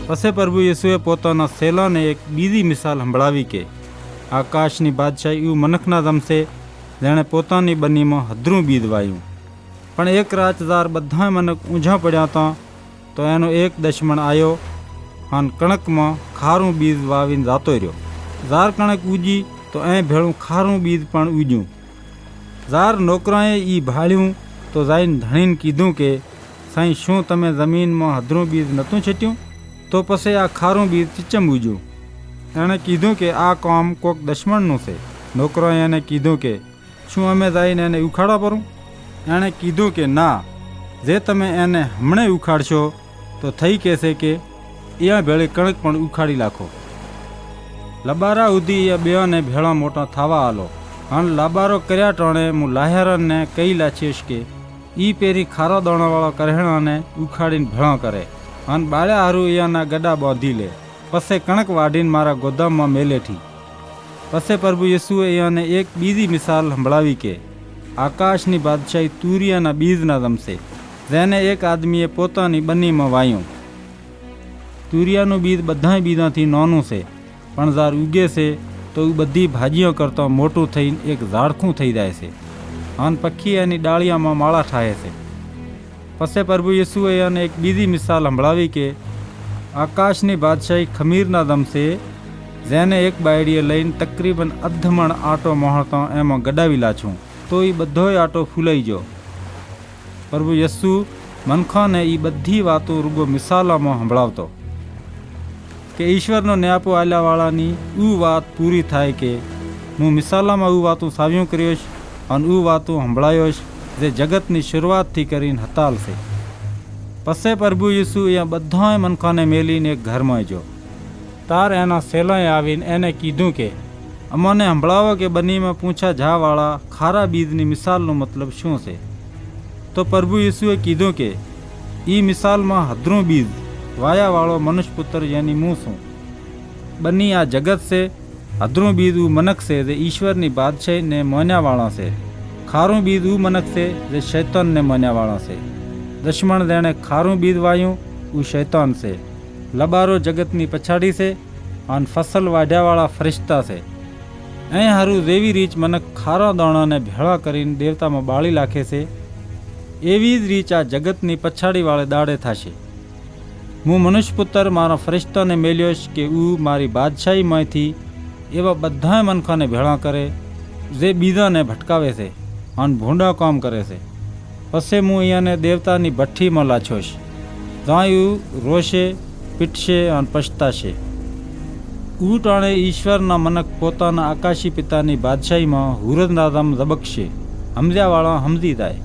પછી પ્રભુ યેસુએ પોતાના સેલાને એક બીજી મિસાલ સંભળાવી કે આકાશની બાદશાહી એવું મનખના જમશે જેણે પોતાની બનીમાં હદરું બીજ વાયું. પણ એક રાત જાર બધા મનખ ઊંઝા પડ્યા હતા તો એનો એક દશમણ આવ્યો અને કણકમાં ખારું બીજ વાવીને જાતો રહ્યો. જાર કણક ઉજી તો એ ભેળું ખારું બીજ પણ ઉજ્યું. જાર નોકરાએ એ ભાળ્યું તો જઈને ધણીને કીધું કે સાંઈ શું તમે જમીનમાં હદરું બીજ નહોતું છેટ્યું? તો પછી આ ખારું બીજ ચીચમ ઉજ્યું. એણે કીધું કે આ કામ કોક દશમણનું છે. નોકરોએ એને કીધું કે શું અમે જઈને એને ઉખાડા પરું? એણે કીધું કે ના, જે તમે એને હમણાં ઉખાડશો તો થઈ કહેશે કે અહીંયા ભેળી કણક પણ ઉખાડી નાખો. લબારા ઉધી એ બેઓને ભેળા મોટા થવા આલો અને લાબારો કર્યા ટાણે હું લાહેરને કહી લાચીશ કે એ પેરી ખારા દાણાવાળા કરેણાને ઉખાડીને ભેળા કરે અને બાળ્યા હારું અહીંયાના ગડા બાંધી લે, પછી કણક વાઢીને મારા ગોદામમાં મેલેઠી. પછી પ્રભુ યેસુએ અહીંયાને એક બીજી મિસાલ સંભળાવી કે આકાશની બાદશાહી તુરિયાના બીજના જમશે જેને એક આદમીએ પોતાની બનીમાં વાયું. તુરિયાનું બીજ બધા બીજાથી નાનું છે, પણ જાર ઉગે છે તો એ બધી ભાજીઓ કરતાં મોટું થઈને એક ઝાડખું થઈ જાય છે અને પક્ષી એની ડાળિયામાં માળા થાય છે. પછી પ્રભુ યેસુએ એને એક બીજી મિસાલ સંભળાવી કે આકાશની બાદશાહી ખમીરના જમશે જેને એક બાયડીએ લઈને તકરીબન અધમણ આટો મોહળતો એમાં ગડાવી લાછું તો એ બધોય આટો ફૂલાઈ ગયો. પ્રભુ યેસુ મનખાને એ બધી વાતો રૂગો મિસાલોમાં સંભળાવતો કે ઈશ્વરનો ન્યાપો આલ્યાવાળાની ઉ વાત પૂરી થાય કે હું મિસાલામાં ઉ વાતું સાવ્યું કર્યોશ અને ઉ વાતું સંભળાયોશ જે જગતની શરૂઆતથી કરીને હતાલશે. પછી પ્રભુ યેસુ અહીંયા બધાય મનખાને મેલીને એક ઘરમાં જો. તાર એના સેલાએ આવીને એને કીધું કે અમને સંભળાવો કે બનીમાં પૂછા જાવાળા ખારા બીજની મિસાલનો મતલબ શું છે? તો પ્રભુ યેસુએ કીધું કે એ મિસાલમાં હદરું બીજ વાયાવાળો મનુષ્યપુત્ર જેની મું છું. બની આ જગત છે, હદરું બીજ ઉ મનક છે જે ઈશ્વરની બાદશાહીને માન્યાવાળા છે. ખારું બીજ ઉ મનક છે જે શૈતાનને માન્યાવાળા છે. દશમણ જેણે ખારું બીજ વાયું ઉ શૈતાન છે. લબારો જગતની પછાડી છે અને ફસલ વાઢ્યાવાળા ફરિશ્તા છે. અહીં હારું જેવી રીચ મનક ખારા દાણાને ભેળા કરીને દેવતામાં બાળી નાખે છે એવી જ રીચ આ જગતની પછાડીવાળે દાડે થશે. હું મનુષ્યપુત્ર મારા ફરિશ્તાને મેલ્યોશ કે હું મારી બાદશાહીમાંથી એવા બધા મનખાને ભેળા કરે જે બીજાને ભટકાવે છે અને ભૂંડા કામ કરે છે. પછી હું અહીંયાને દેવતાની ભઠ્ઠીમાં લાછોશ જ્યાં રોશે, પીટશે અને પછતાશે. ટાણે ઈશ્વરના મનક પોતાના આકાશી પિતાની બાદશાહીમાં હુરદનાદમ ઝબકશે. સમજ્યાવાળા સમજી જાય.